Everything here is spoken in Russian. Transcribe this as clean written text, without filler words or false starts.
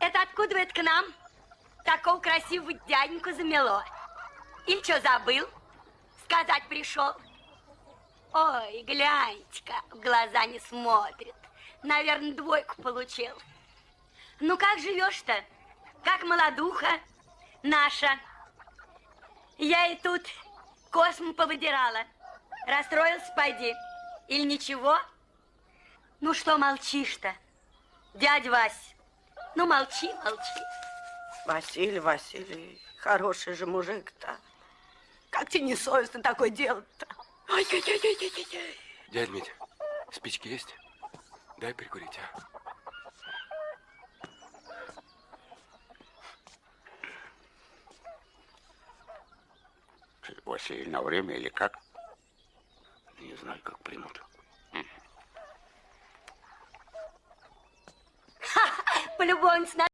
Это откуда это к нам такого красивого дяденьку замело? Или что, забыл? Сказать пришел? Ой, гляньте-ка, в глаза не смотрит. Наверное, двойку получил. Ну, как живешь-то? Как молодуха наша? Я и тут косму повыдирала. Расстроился, пойди. Или ничего? Ну, что молчишь-то, дядя Вась? Ну, молчи, молчи. Василий Васильевич, хороший же мужик-то. Как тебе не совестно такое делать-то? Ой-ой-ой-ой-ой-ой. Дядь Митя, спички есть? Дай прикурить, а? Василий, на время или как? Не знаю, как примут. Полюбовница